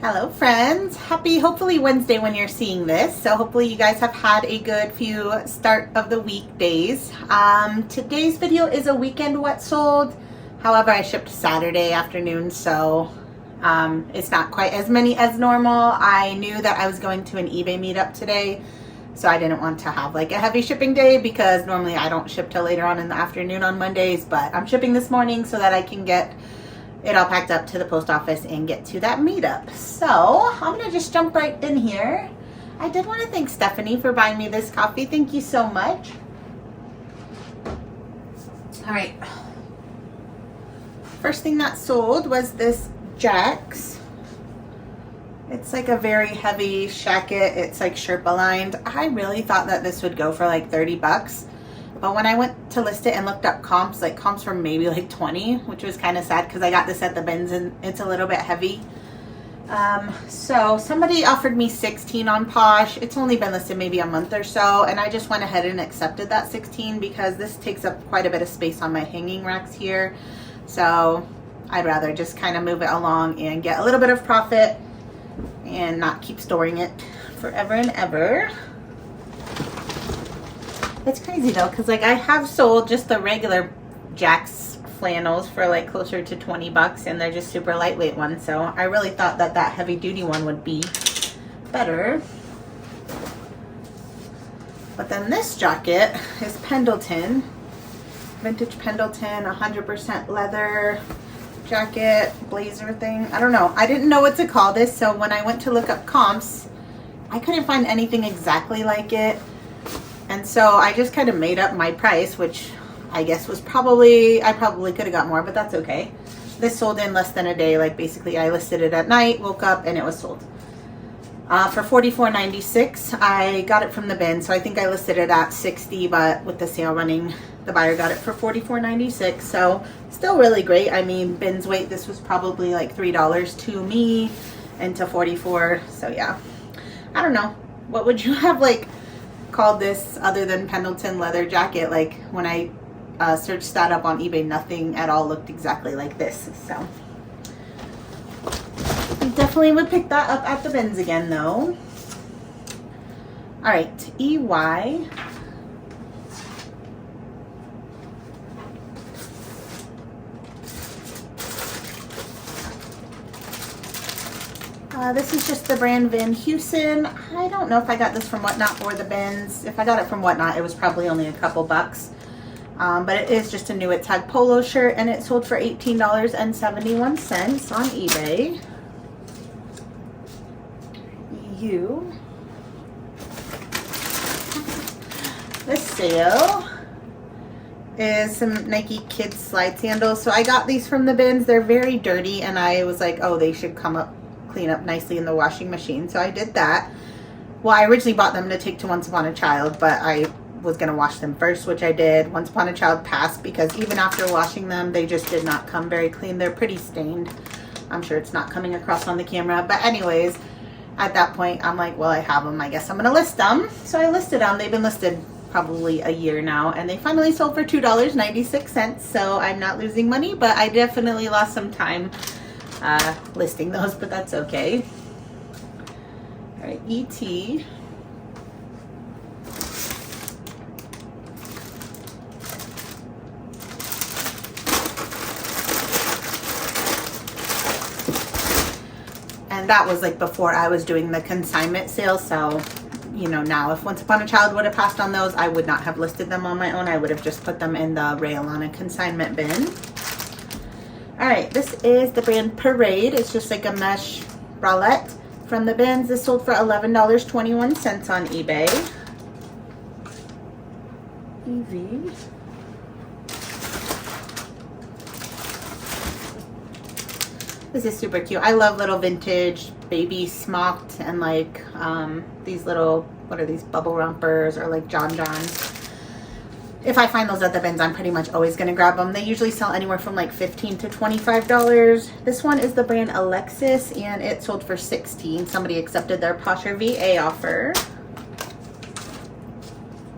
Hello friends, happy hopefully Wednesday when you're seeing this. So hopefully you guys have had a good few start of the week days. Today's video is a weekend what sold. However, I shipped Saturday afternoon, so it's not quite as many as normal. I knew that I was going to an eBay meetup today, so I didn't want to have like a heavy shipping day because normally I don't ship till later on in the afternoon on Mondays, but I'm shipping this morning so that I can get it all packed up to the post office and get to that meetup. So I'm gonna just jump right in here. I did want to thank Stephanie for buying me this coffee. Thank you so much. All right. First thing that sold was this Jack's. It's like a very heavy shacket. It's like Sherpa lined. I really thought that this would go for like 30 bucks. But when I went to list it and looked up comps, like comps were maybe like 20, which was kind of sad because I got this at the bins and it's a little bit heavy. So somebody offered me 16 on Posh. It's only been listed maybe a month or so, and I just went ahead and accepted that 16 because this takes up quite a bit of space on my hanging racks here. So I'd rather just kind of move it along and get a little bit of profit and not keep storing it forever and ever. It's crazy though, because like I have sold just the regular Jack's flannels for like closer to 20 bucks, and they're just super lightweight ones. So I really thought that that heavy duty one would be better. But then this jacket is Pendleton, vintage Pendleton, 100% leather jacket, blazer thing. I don't know. I didn't know what to call this. So when I went to look up comps, I couldn't find anything exactly like it. And so I just kind of made up my price, which I guess was I probably could have got more, but that's okay. This sold in less than a day. Like basically I listed it at night, woke up, and it was sold. For $44.96, I got it from the bin. So I think I listed it at $60, but with the sale running, the buyer got it for $44.96. So still really great. I mean, bin's weight, this was probably like $3 to me and to $44. So yeah, I don't know. What would you have like called this other than Pendleton leather jacket? Like when I searched that up on eBay, nothing at all looked exactly like this. So definitely would pick that up at the bins again though. All right, EY. This is just the brand Van Heusen. I don't know if I got this from Whatnot or the bins. If I got it from Whatnot, it was probably only a couple bucks. But it is just a new It Tag polo shirt, and it sold for $18.71 on eBay. This sale is some Nike Kids slide sandals. So I got these from the bins. They're very dirty, and I was like, oh, they should clean up nicely in the washing machine. So I did that. Well, I originally bought them to take to Once Upon a Child, but I was going to wash them first, which I did. Once Upon a Child passed because even after washing them, they just did not come very clean. They're pretty stained. I'm sure it's not coming across on the camera. But anyways, at that point, I'm like, well, I have them. I guess I'm going to list them. So I listed them. They've been listed probably a year now, and they finally sold for $2.96. So I'm not losing money, but I definitely lost some time listing those, but that's okay. All right, ET. And that was like before I was doing the consignment sale. So, you know, now if Once Upon a Child would have passed on those, I would not have listed them on my own. I would have just put them in the Rail on a consignment bin. All right, this is the brand Parade. It's just like a mesh bralette from the bins. This sold for $11.21 on eBay. EV. This is super cute. I love little vintage baby smocked and like these little, what are these, bubble rompers or like John Johns. If I find those at the bins, I'm pretty much always going to grab them. They usually sell anywhere from like $15 to $25. This one is the brand Alexis, and it sold for $16. Somebody accepted their Posher VA offer.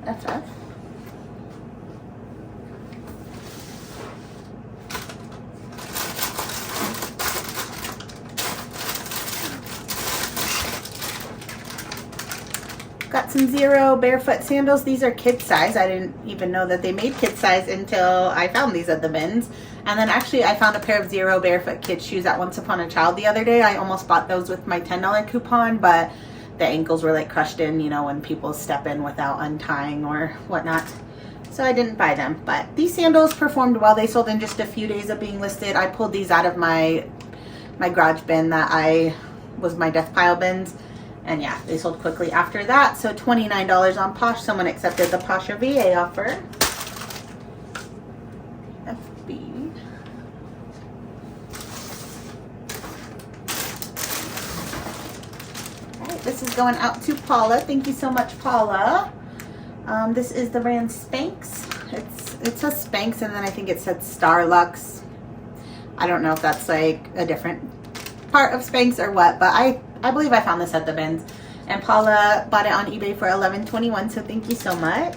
FF. Got some Zero barefoot sandals. These are kid size. I didn't even know that they made kid size until I found these at the bins. And then actually I found a pair of Zero barefoot kid shoes at Once Upon a Child the other day. I almost bought those with my $10 coupon, but the ankles were like crushed in, you know, when people step in without untying or whatnot. So I didn't buy them. But these sandals performed well. They sold in just a few days of being listed. I pulled these out of my garage bin that was my death pile bins. And yeah, they sold quickly after that. So $29 on Posh. Someone accepted the Posh VA offer. FB. Alright, this is going out to Paula. Thank you so much, Paula. This is the brand Spanx. It says Spanx and then I think it said Starlux. I don't know if that's like a different part of Spanx or what, but I believe I found this at the bins. And Paula bought it on eBay for $11.21, so thank you so much.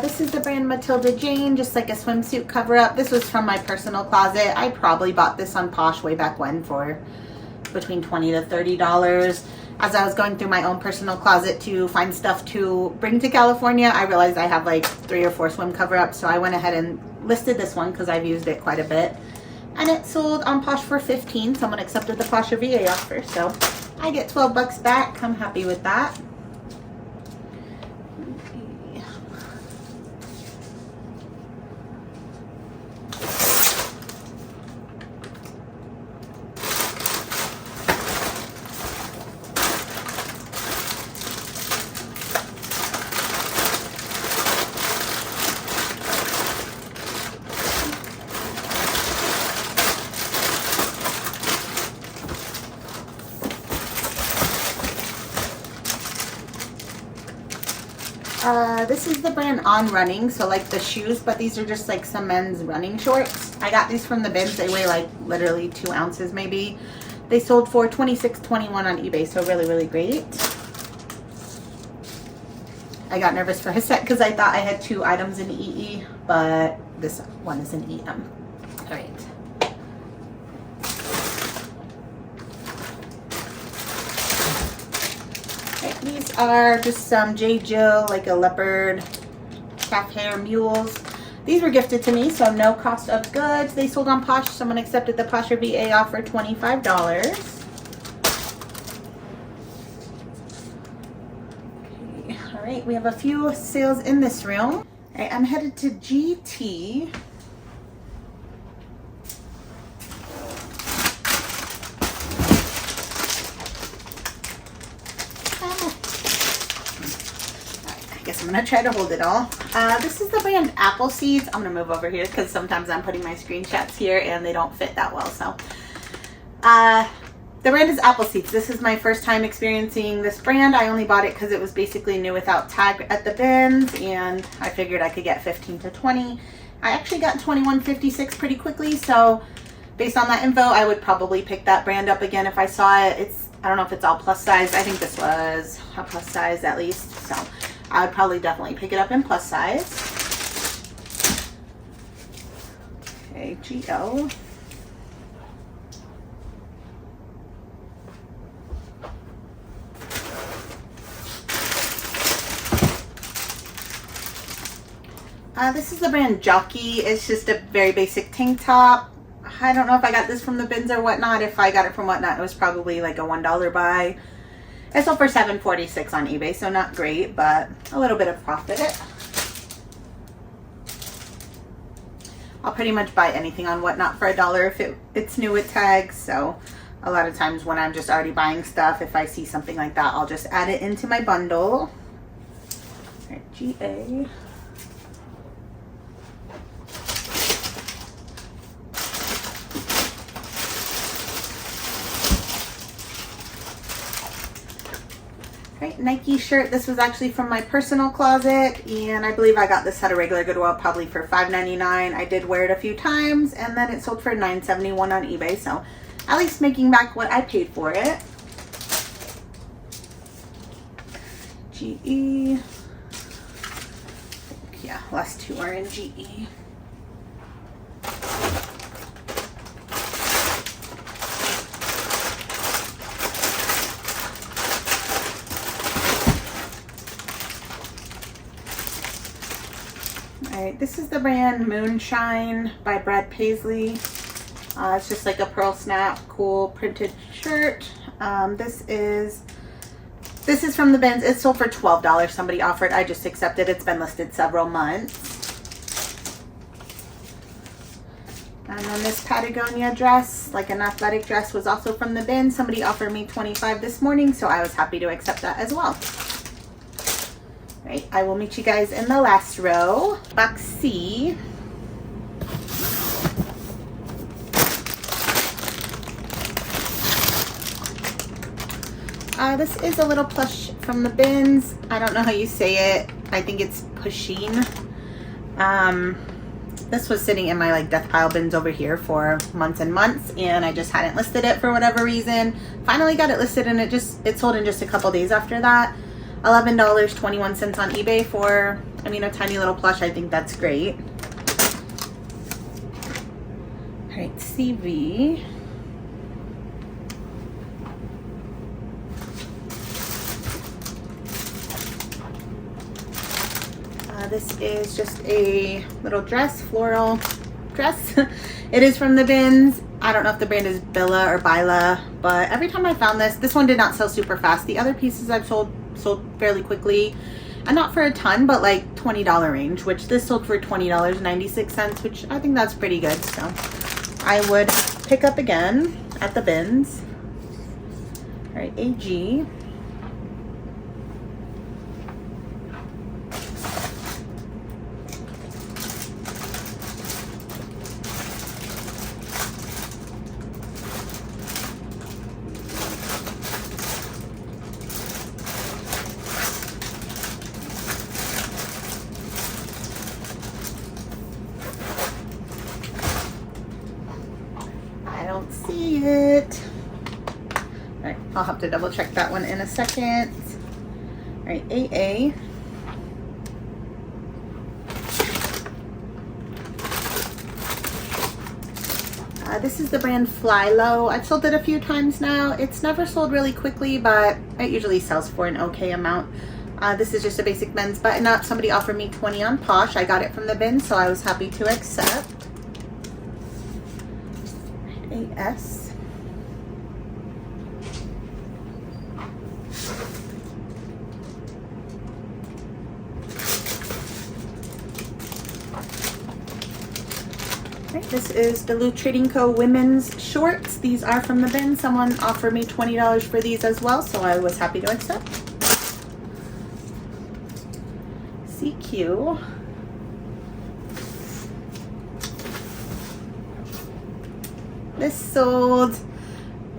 This is the brand Matilda Jane, just like a swimsuit cover-up. This was from my personal closet. I probably bought this on Posh way back when for between $20 to $30. As I was going through my own personal closet to find stuff to bring to California, I realized I have like 3 or 4 swim cover-ups, so I went ahead and listed this one because I've used it quite a bit. And it sold on Posh for $15. Someone accepted the Posh VA offer, so I get 12 bucks back. I'm happy with that. This is the brand On Running, so like the shoes, but these are just like some men's running shorts. I got these from the bins. They weigh like literally 2 ounces maybe. They sold for $26.21 on eBay, so really, really great. I got nervous for a sec because I thought I had 2 items in EE, but this one is in EM. All right. These are just some J. Jill, like a leopard calf hair mules. These were gifted to me, so no cost of goods. They sold on Posh. Someone accepted the Posh VA offer, $25. Okay, all right, we have a few sales in this room. All right, I'm headed to GT. I'm gonna try to hold it all. This is the brand Apple Seeds. I'm gonna move over here because sometimes I'm putting my screenshots here and they don't fit that well. So the brand is Apple Seeds. This is my first time experiencing this brand. I only bought it because it was basically new without tag at the bins, and I figured I could get 15 to 20. I actually got 21.56 pretty quickly, so based on that info, I would probably pick that brand up again if I saw it. I don't know if it's all plus size. I think this was a plus size at least, so I would probably definitely pick it up in plus size. Okay, GL. This is the brand Jockey. It's just a very basic tank top. I don't know if I got this from the bins or whatnot. If I got it from whatnot, it was probably like a $1 buy. It sold for $7.46 on eBay, so not great, but a little bit of profit. I'll pretty much buy anything on Whatnot for $1 if it's new with tags. So a lot of times when I'm just already buying stuff, if I see something like that, I'll just add it into my bundle. All right, GA. Nike shirt. This was actually from my personal closet, and I believe I got this at a regular Goodwill probably for $5.99. I did wear it a few times, and then it sold for $9.71 on eBay, so at least making back what I paid for it. GE. Yeah, last two are in GE. Alright, this is the brand Moonshine by Brad Paisley. It's just like a pearl snap, cool printed shirt. This is from the bins. It sold for $12. Somebody offered. I just accepted. It's been listed several months. And then this Patagonia dress, like an athletic dress, was also from the bin. Somebody offered me $25 this morning, so I was happy to accept that as well. Right, I will meet you guys in the last row. Box C. This is a little plush from the bins. I don't know how you say it. I think it's Pusheen. This was sitting in my like death pile bins over here for months and months, and I just hadn't listed it for whatever reason. Finally got it listed, and it sold in just a couple days after that. $11.21 on eBay for, I mean, a tiny little plush. I think that's great. All right, CV. This is just a little dress, floral dress. It is from the bins. I don't know if the brand is Billa or Bila, but every time I found this one did not sell super fast. The other pieces I've sold fairly quickly, and not for a ton, but like $20 range, which this sold for $20.96, which I think that's pretty good. So I would pick up again at the bins. All right, AG. See it. All right, I'll have to double check that one in a second. All right, AA. This is the brand Fly Low. I've sold it a few times now. It's never sold really quickly, but it usually sells for an okay amount. This is just a basic men's button up. Somebody offered me $20 on Posh. I got it from the bin, so I was happy to accept. AS. Right, this is Duluth Trading Co. women's shorts. These are from the bin. Someone offered me $20 for these as well, so I was happy to accept. CQ. This sold,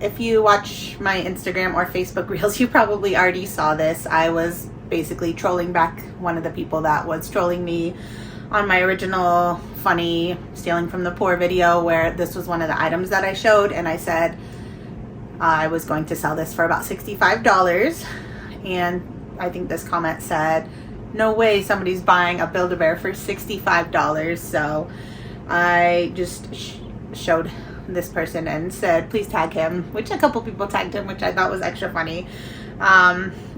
if you watch my Instagram or Facebook reels, you probably already saw this. I was basically trolling back one of the people that was trolling me on my original funny stealing from the poor video, where this was one of the items that I showed, and I said I was going to sell this for about $65, and I think this comment said, no way somebody's buying a Build-A-Bear for $65. So I just showed this person and said please tag him, which a couple people tagged him, which I thought was extra funny.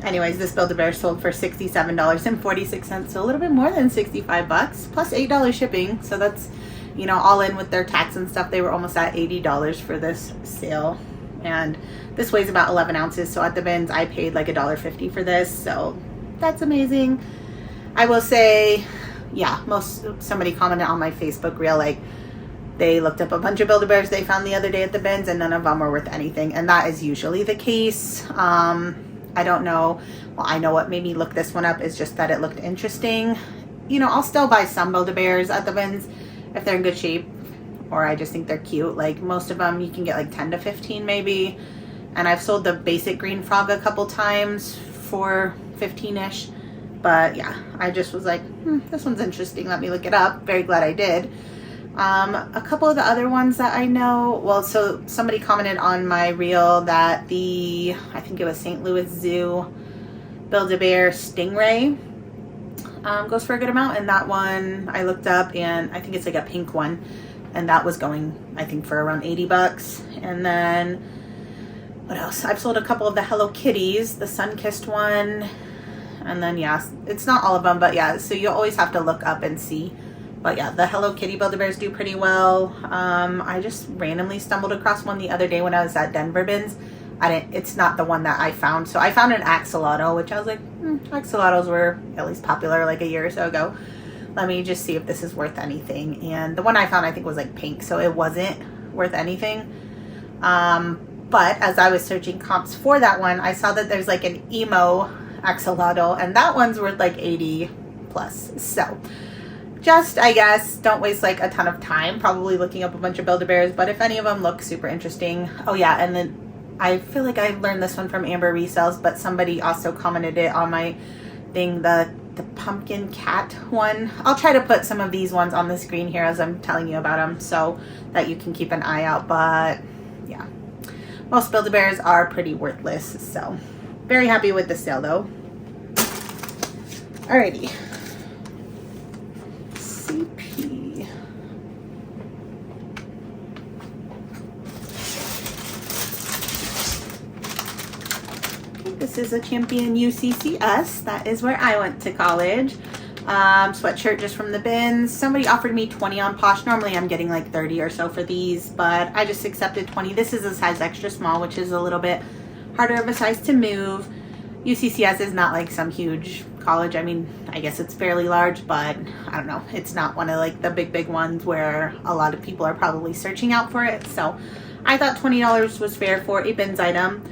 Anyways, this Build-A-Bear sold for $67.46, so a little bit more than 65 bucks plus $8 shipping. So that's, you know, all in with their tax and stuff, they were almost at $80 for this sale. And this weighs about 11 ounces, so at the bins I paid like $1.50 for this, so that's amazing. I will say, yeah, somebody commented on my Facebook reel, like they looked up a bunch of Build-A-Bears they found the other day at the bins, and none of them were worth anything. And that is usually the case. I don't know. Well, I know what made me look this one up is just that it looked interesting. You know, I'll still buy some Build-A-Bears at the bins if they're in good shape, or I just think they're cute. Like most of them, you can get like 10 to 15 maybe. And I've sold the basic green frog a couple times for 15-ish. But yeah, I just was like, this one's interesting. Let me look it up. Very glad I did. A couple of the other ones that I know, well, so somebody commented on my reel that I think it was St. Louis Zoo Build-A-Bear Stingray. goes for a good amount, and that one I looked up, and I think it's like a pink one, and that was going, I think, for around 80 bucks. And then what else? I've sold a couple of the Hello Kitties, the sun-kissed one, and then yeah, it's not all of them, but yeah, so you always have to look up and see. But yeah, the Hello Kitty Build-A-Bears do pretty well. I just randomly stumbled across one the other day when I was at Denver Bins. It's not the one that I found. So I found an axolotl, which I was like, axolotls were at least popular like a year or so ago. Let me just see if this is worth anything. And the one I found, I think, was like pink, so it wasn't worth anything. But as I was searching comps for that one, I saw that there's like an emo axolotl, and that one's worth like 80 plus. So just, I guess, don't waste like a ton of time probably looking up a bunch of Build-A-Bears, but if any of them look super interesting. Oh yeah, and then I feel like I learned this one from Amber Resells, but somebody also commented it on my thing, the pumpkin cat one. I'll try to put some of these ones on the screen here as I'm telling you about them so that you can keep an eye out. But yeah, most Build-A-Bears are pretty worthless, so very happy with the sale though. Alrighty. CP. This is a Champion UCCS. That is where I went to college. Sweatshirt just from the bins. Somebody offered me 20 on Posh. Normally I'm getting like 30 or so for these, but I just accepted 20. This is a size extra small, which is a little bit harder of a size to move. UCCS is not like some huge college. I mean, I guess it's fairly large, but I don't know. It's not one of like the big ones where a lot of people are probably searching out for it. So I thought $20 was fair for a bins item.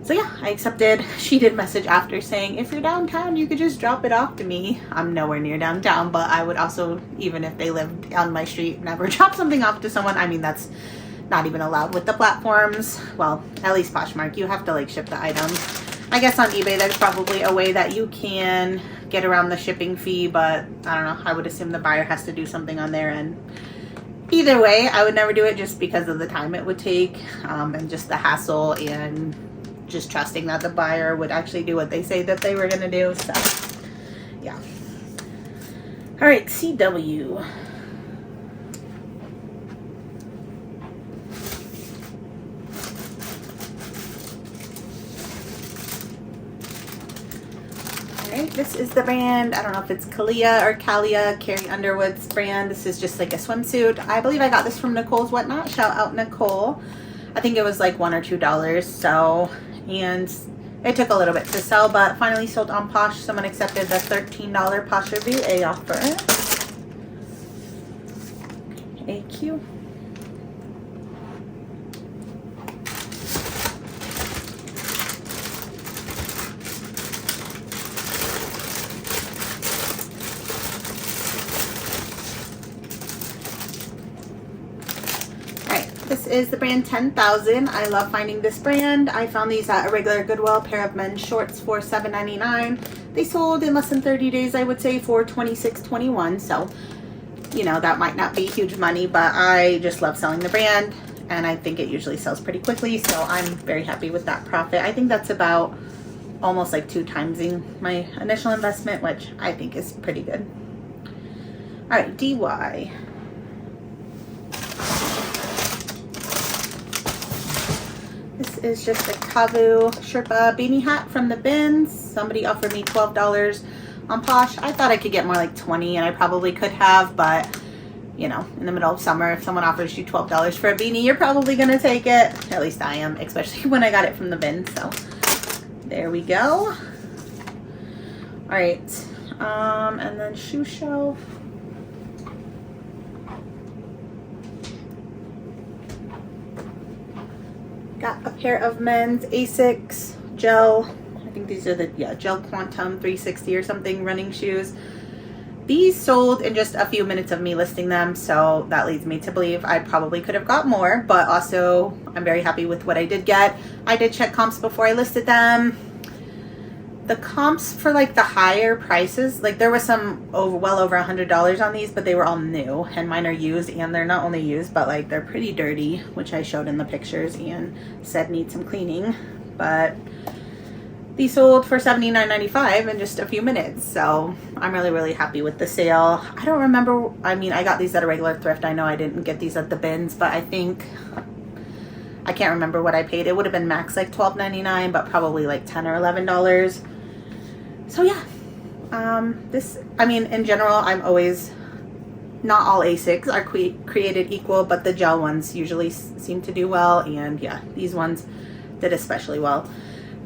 So yeah, I accepted. She did message after saying, if you're downtown, you could just drop it off to me. I'm nowhere near downtown, but I would also, even if they lived on my street, never drop something off to someone. I mean, that's not even allowed with the platforms. Well, at least Poshmark, you have to like ship the items. I guess on eBay, there's probably a way that you can get around the shipping fee, but I don't know. I would assume the buyer has to do something on their end. Either way, I would never do it just because of the time it would take and just the hassle and just trusting that the buyer would actually do what they say that they were going to do. So yeah. All right, CW. Alright, this is the brand, I don't know if it's Kalia or Kalia, Carrie Underwood's brand. This is just like a swimsuit. I believe I got this from Nicole's Whatnot. Shout out Nicole. I think it was like $1 or $2. So, and it took a little bit to sell, but finally sold on Posh. Someone accepted the $13 Posh Review A offer. AQ. This is the brand 10,000. I love finding this brand. I found these at a regular Goodwill, pair of men's shorts for $7.99. They sold in less than 30 days, I would say, for $26.21. So, you know, that might not be huge money, but I just love selling the brand, and I think it usually sells pretty quickly, so I'm very happy with that profit. I think that's about almost like 2 times my initial investment, which I think is pretty good. All right, DY. This is just a Kavu Sherpa beanie hat from the bins. Somebody offered me $12 on Posh. I thought I could get more like 20, and I probably could have, but you know, in the middle of summer, if someone offers you $12 for a beanie, you're probably gonna take it. At least I am, especially when I got it from the bin. So there we go. All right, and then shoe shelf. Got a pair of men's Asics gel, I think these are the, yeah, gel Quantum 360 or something running shoes. These sold in just a few minutes of me listing them, so that leads me to believe I probably could have got more, but also I'm very happy with what I did get. I did check comps before I listed them. The comps for like the higher prices, like there was some well over $100 on these, but they were all new, and mine are used, and they're not only used, but like they're pretty dirty, which I showed in the pictures and said need some cleaning. But these sold for $79.95 in just a few minutes. So I'm really happy with the sale. I don't remember, I mean, I got these at a regular thrift. I know I didn't get these at the bins, but I think, I can't remember what I paid. It would have been max like $12.99, but probably like $10 or $11. So yeah, I mean, in general, I'm always, not all ASICs are created equal, but the gel ones usually seem to do well. And yeah, these ones did especially well.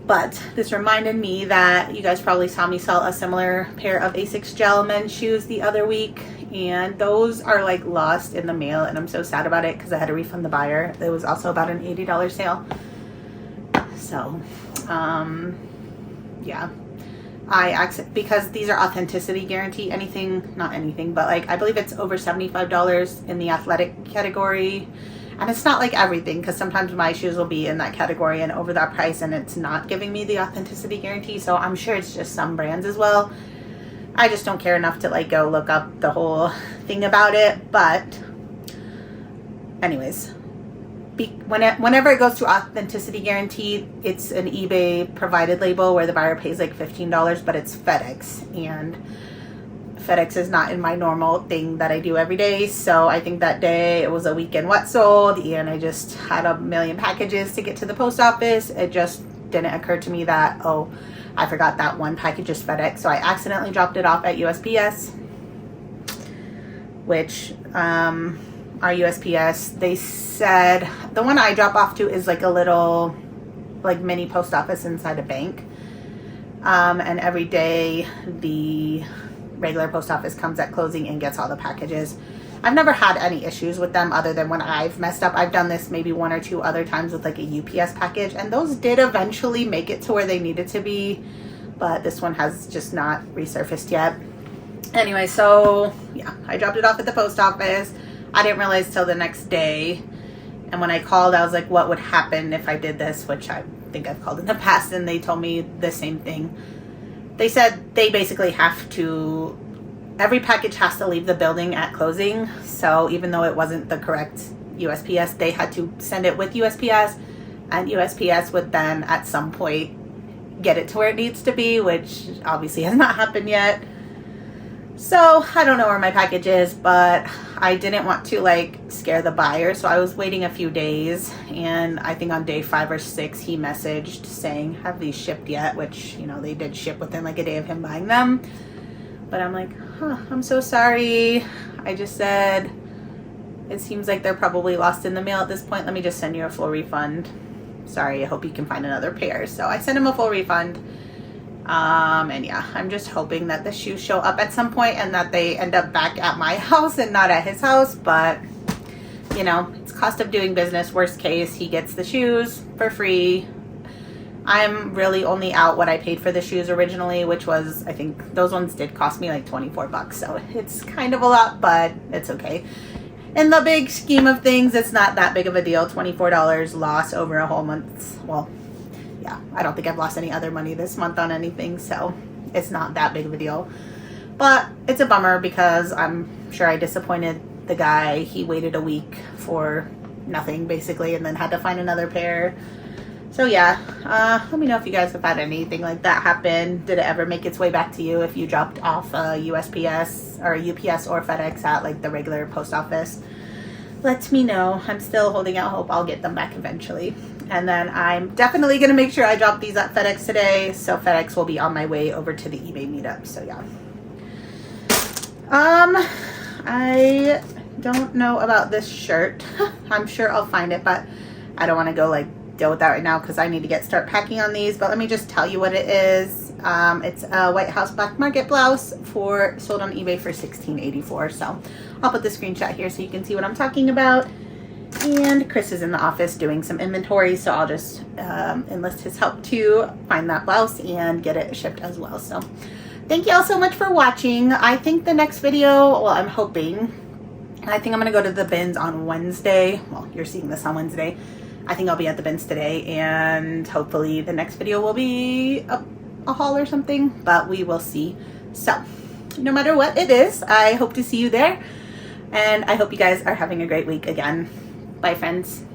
But this reminded me that you guys probably saw me sell a similar pair of ASICS gel men's shoes the other week. And those are like lost in the mail. And I'm so sad about it because I had to refund the buyer. It was also about an $80 sale. So, yeah. Because these are authenticity guarantee, not anything, but like I believe it's over $75 in the athletic category. And it's not like everything, because sometimes my shoes will be in that category and over that price and it's not giving me the authenticity guarantee. So I'm sure it's just some brands as well. I just don't care enough to like go look up the whole thing about it. But anyways, whenever it goes to authenticity guarantee, it's an eBay provided label where the buyer pays like $15, but it's FedEx, and FedEx is not in my normal thing that I do every day. So I think that day it was a weekend what sold, and I just had a million packages to get to the post office. It just didn't occur to me that, oh, I forgot that one package is FedEx. So I accidentally dropped it off at USPS, which our USPS, they said the one I drop off to is like a little like mini post office inside a bank. And every day the regular post office comes at closing and gets all the packages. I've never had any issues with them other than when I've messed up. I've done this maybe one or two other times with like a UPS package, and those did eventually make it to where they needed to be, but this one has just not resurfaced yet. Anyway, so yeah, I dropped it off at the post office. I didn't realize till the next day, and when I called, I was like, what would happen if I did this, which I think I've called in the past, and they told me the same thing. They said they basically have to, every package has to leave the building at closing. So even though it wasn't the correct USPS, they had to send it with USPS, and USPS would then at some point get it to where it needs to be, which obviously has not happened yet. So I don't know where my package is, but I didn't want to like scare the buyer. So I was waiting a few days, and I think on day 5 or 6, he messaged saying, have these shipped yet? Which, you know, they did ship within like a day of him buying them. But I'm like, I'm so sorry. I just said, it seems like they're probably lost in the mail at this point. Let me just send you a full refund. Sorry, I hope you can find another pair. So I sent him a full refund. And yeah, I'm just hoping that the shoes show up at some point and that they end up back at my house and not at his house. But, you know, it's cost of doing business. Worst case, he gets the shoes for free. I'm really only out what I paid for the shoes originally, which was, I think those ones did cost me like 24 bucks. So it's kind of a lot, but it's okay. In the big scheme of things, it's not that big of a deal. $24 loss over a whole month. Well, yeah, I don't think I've lost any other money this month on anything, so it's not that big of a deal. But it's a bummer because I'm sure I disappointed the guy. He waited a week for nothing basically, and then had to find another pair. So yeah, let me know if you guys have had anything like that happen. Did it ever make its way back to you if you dropped off a USPS or a UPS or FedEx at like the regular post office? Let me know. I'm still holding out hope I'll get them back eventually. And then I'm definitely going to make sure I drop these at FedEx today. So FedEx will be on my way over to the eBay meetup. So yeah. I don't know about this shirt. I'm sure I'll find it, but I don't want to go like deal with that right now because I need to start packing on these. But let me just tell you what it is. It's a White House Black Market blouse sold on eBay for $16.84. So I'll put the screenshot here so you can see what I'm talking about. And Chris is in the office doing some inventory, so I'll just enlist his help to find that blouse and get it shipped as well. So thank you all so much for watching. I think the next video, well, I'm hoping, I think I'm going to go to the bins on Wednesday. Well, you're seeing this on Wednesday. I think I'll be at the bins today, and hopefully the next video will be a haul or something, but we will see. So no matter what it is, I hope to see you there, and I hope you guys are having a great week again. Bye, friends.